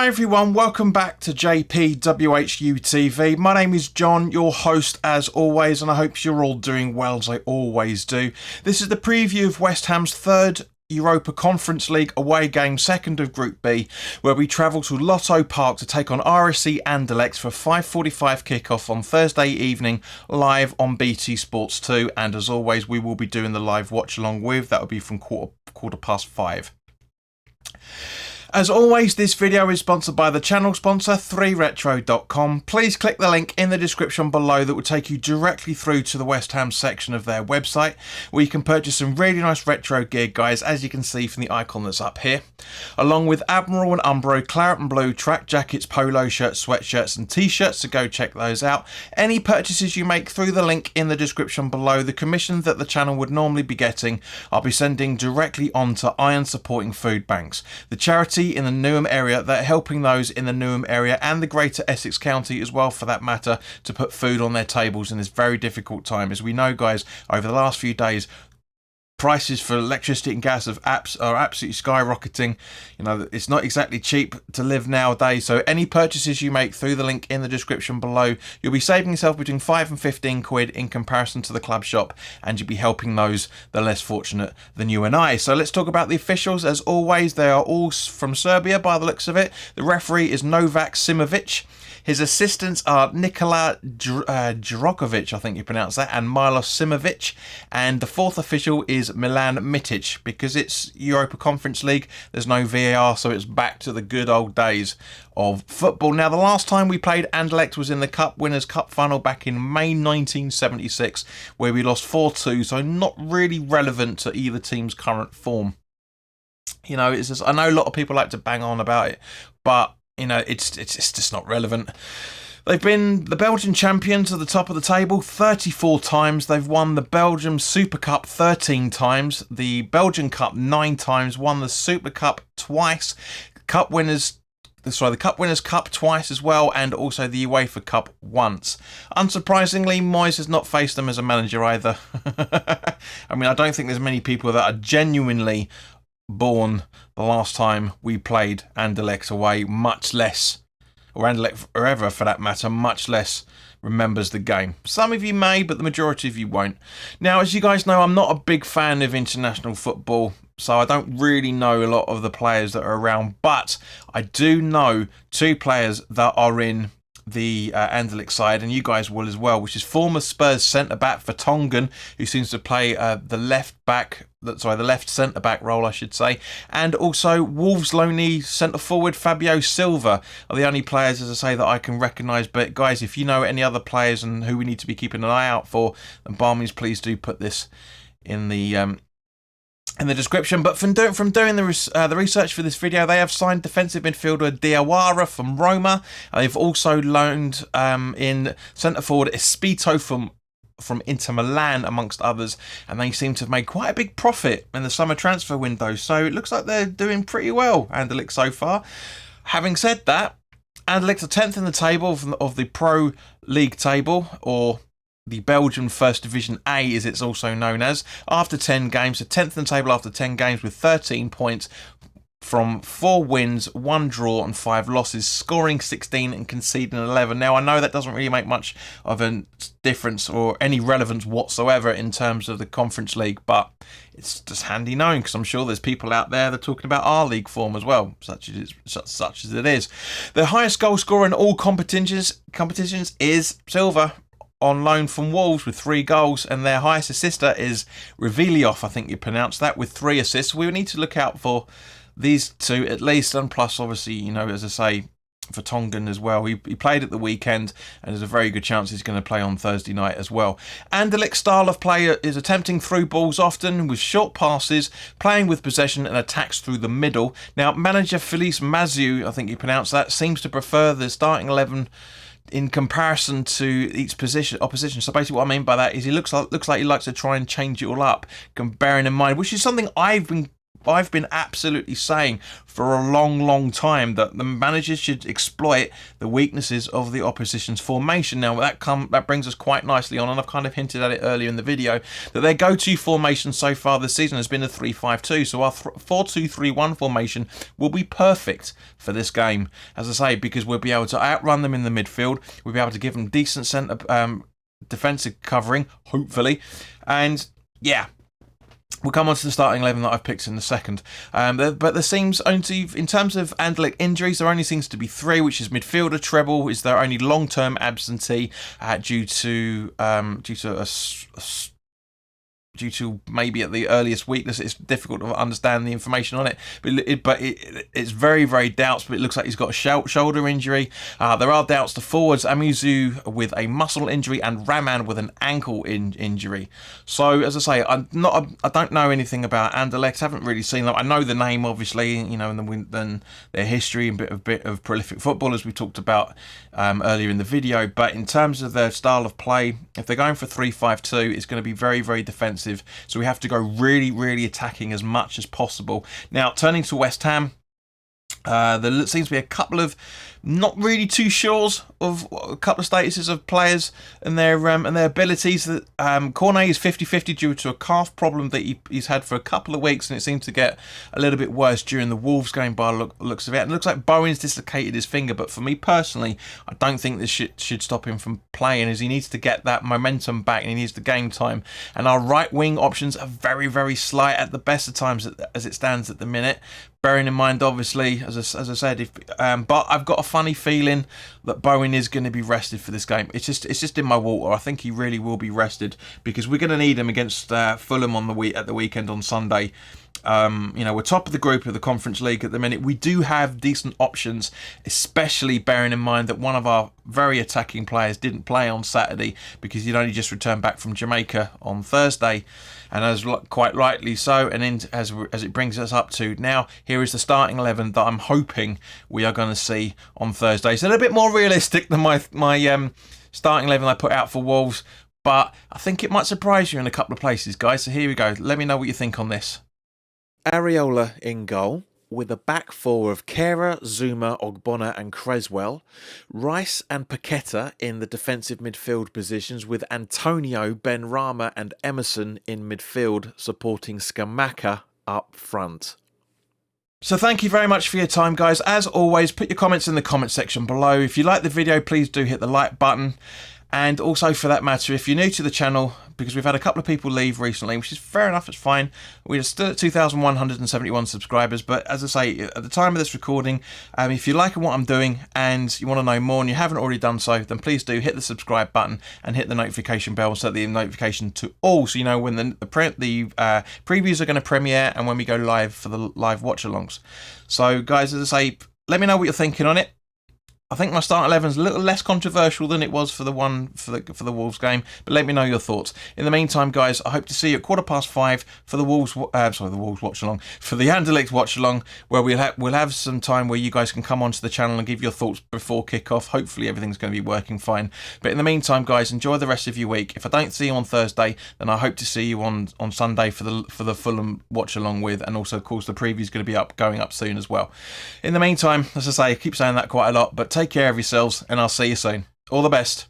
Hi everyone, welcome back to WHU TV. My name is John, your host as always, and I hope you're all doing well as I always do. This is the preview of West Ham's third Europa Conference League away game, second of Group B, where we travel to Lotto Park to take on RSC Anderlecht for a 5:45 kickoff on Thursday evening, live on BT Sports 2. And as always, we will be doing the live watch along with. That will be from quarter past 5. As always, this video is sponsored by the channel sponsor 3retro.com. Please click the link in the description below that will take you directly through to the West Ham section of their website, where you can purchase some really nice retro gear, guys, as you can see from the icon that's up here, along with Admiral and Umbro claret and blue track jackets, polo shirts, sweatshirts and t-shirts, so go check those out. Any purchases you make through the link in the description below, the commission that the channel would normally be getting, I'll be sending directly on to Iron Supporting Food Banks, the charity in the Newham area that are helping those in the Newham area and the greater Essex County as well, for that matter, to put food on their tables in this very difficult time. As we know, guys, over the last few days, prices for electricity and gas are absolutely skyrocketing. You know, it's not exactly cheap to live nowadays. So any purchases you make through the link in the description below, you'll be saving yourself between 5 and 15 quid in comparison to the club shop, and you'll be helping those the less fortunate than you and I. So let's talk about the officials. As always, they are all from Serbia by the looks of it. The referee is Novak Simovic. His assistants are Nikola Djokovic, I think you pronounce that, and Milos Simovic. And the fourth official is Milan Mitic. Because it's Europa Conference League, there's no VAR, so it's back to the good old days of football. Now, the last time we played Anderlecht was in the Cup Winners' Cup final back in May 1976, where we lost 4-2, so not really relevant to either team's current form. You know, it's just, I know a lot of people like to bang on about it, but you know, it's just not relevant. They've been the Belgian champions at the top of the table 34 times. They've won the Belgium Super Cup 13 times, the Belgian Cup 9 times, won the Super Cup twice, the Cup Winners' Cup twice as well, and also the UEFA Cup once. Unsurprisingly, Moyes has not faced them as a manager either. I mean, I don't think there's many people that are genuinely born the last time we played Anderlecht away, much less, or Anderlecht forever for that matter, much less remembers the game. Some of you may, but the majority of you won't. Now, as you guys know, I'm not a big fan of international football, so I don't really know a lot of the players that are around, but I do know two players that are in the Anderlecht side, and you guys will as well, which is former Spurs centre-back Vertonghen, who seems to play the left centre-back role, I should say, and also Wolves' lonely centre-forward Fabio Silva are the only players, as I say, that I can recognise. But guys, if you know any other players and who we need to be keeping an eye out for, then by all means, please do put this in the description. But from doing the research for this video, they have signed defensive midfielder Diawara from Roma. They've also loaned in centre forward Espito from Inter Milan, amongst others, and they seem to have made quite a big profit in the summer transfer window. So it looks like they're doing pretty well, Anderlecht, so far. Having said that, Anderlecht are 10th in the table of the Pro League table, or the Belgian First Division A, as it's also known as, after 10 games. So 10th in the table after 10 games with 13 points from 4 wins, 1 draw and 5 losses, scoring 16 and conceding 11. Now, I know that doesn't really make much of a difference or any relevance whatsoever in terms of the Conference League, but it's just handy knowing, because I'm sure there's people out there that are talking about our league form as well, such as it is. The highest goal scorer in all competitions is Silva, on loan from Wolves with 3 goals, and their highest assister is Revilioff, I think you pronounce that, with 3 assists. We need to look out for these two at least, and plus obviously, you know, as I say, Vertonghen as well. He played at the weekend, and there's a very good chance he's going to play on Thursday night as well. Anderlecht's style of play is attempting through balls often with short passes, playing with possession and attacks through the middle. Now, manager Felice Maziu, I think you pronounce that, seems to prefer the starting 11 in comparison to each opposition. So basically what I mean by that is he looks like he likes to try and change it all up, bearing in mind, which is something I've been I've been absolutely saying for a long time that the managers should exploit the weaknesses of the opposition's formation. Now that brings us quite nicely on, and I've kind of hinted at it earlier in the video, that their go-to formation so far this season has been a 3-5-2. So our 4-2-3-1 formation will be perfect for this game, as I say, because we'll be able to outrun them in the midfield. We'll be able to give them decent centre defensive covering, hopefully, and yeah. We'll come on to the starting 11 that I've picked in a second. But there seems only, in terms of Anderlecht injuries, there only seems to be 3, which is midfielder treble is their only long-term absentee due to maybe at the earliest weakness. It's difficult to understand the information on it, but it's very doubts, but it looks like he's got a shoulder injury. There are doubts to forwards, Amizu with a muscle injury and Raman with an ankle injury. So as I say, I don't know anything about Anderlecht, haven't really seen them. I know the name, obviously, you know, and then their history and bit of prolific football, as we talked about earlier in the video. But in terms of their style of play, if they're going for 3-5-2, it's going to be very defensive. So we have to go really attacking as much as possible. Now, turning to West Ham, there seems to be a couple of not really too sure of a couple of statuses of players and their abilities. That Cornet is 50-50 due to a calf problem that he's had for a couple of weeks, and it seems to get a little bit worse during the Wolves game by looks of it. And it looks like Bowen's dislocated his finger, but for me personally, I don't think this should stop him from playing, as he needs to get that momentum back and he needs the game time. And our right wing options are very slight at the best of times as it stands at the minute. Bearing in mind, obviously, as I said, but I've got a funny feeling that Bowen is going to be rested for this game. It's just in my water. I think he really will be rested because we're going to need him against Fulham at the weekend on Sunday. You know, we're top of the group of the Conference League at the minute. We do have decent options, especially bearing in mind that one of our very attacking players didn't play on Saturday because he'd only just returned back from Jamaica on Thursday, and as quite rightly so. And then as it brings us up to now, here is the starting 11 that I'm hoping we are going to see on Thursday. It's a little bit more realistic than my starting 11 I put out for Wolves, but I think it might surprise you in a couple of places, guys. So here we go. Let me know what you think on this. Areola in goal, with a back four of Kera, Zuma, Ogbonna and Creswell. Rice and Paqueta in the defensive midfield positions, with Antonio, Benrahma and Emerson in midfield, supporting Scamacca up front. So thank you very much for your time, guys. As always, put your comments in the comment section below. If you like the video, please do hit the like button. And also, for that matter, if you're new to the channel, because we've had a couple of people leave recently, which is fair enough, it's fine. We're still at 2,171 subscribers, but as I say, at the time of this recording, if you like what I'm doing and you want to know more and you haven't already done so, then please do hit the subscribe button and hit the notification bell, set the notification to all, so you know when the previews are going to premiere and when we go live for the live watch-alongs. So guys, as I say, let me know what you're thinking on it. I think my start 11 is a little less controversial than it was for the Wolves game, but let me know your thoughts. In the meantime, guys, I hope to see you at 5:15 for the Wolves watch along, for the Anderlecht watch along, where we'll have some time where you guys can come onto the channel and give your thoughts before kick-off. Hopefully everything's going to be working fine. But in the meantime, guys, enjoy the rest of your week. If I don't see you on Thursday, then I hope to see you on Sunday for the Fulham watch along with, and also of course the preview is going to be going up soon as well. In the meantime, as I say, I keep saying that quite a lot, but take care of yourselves, and I'll see you soon. All the best.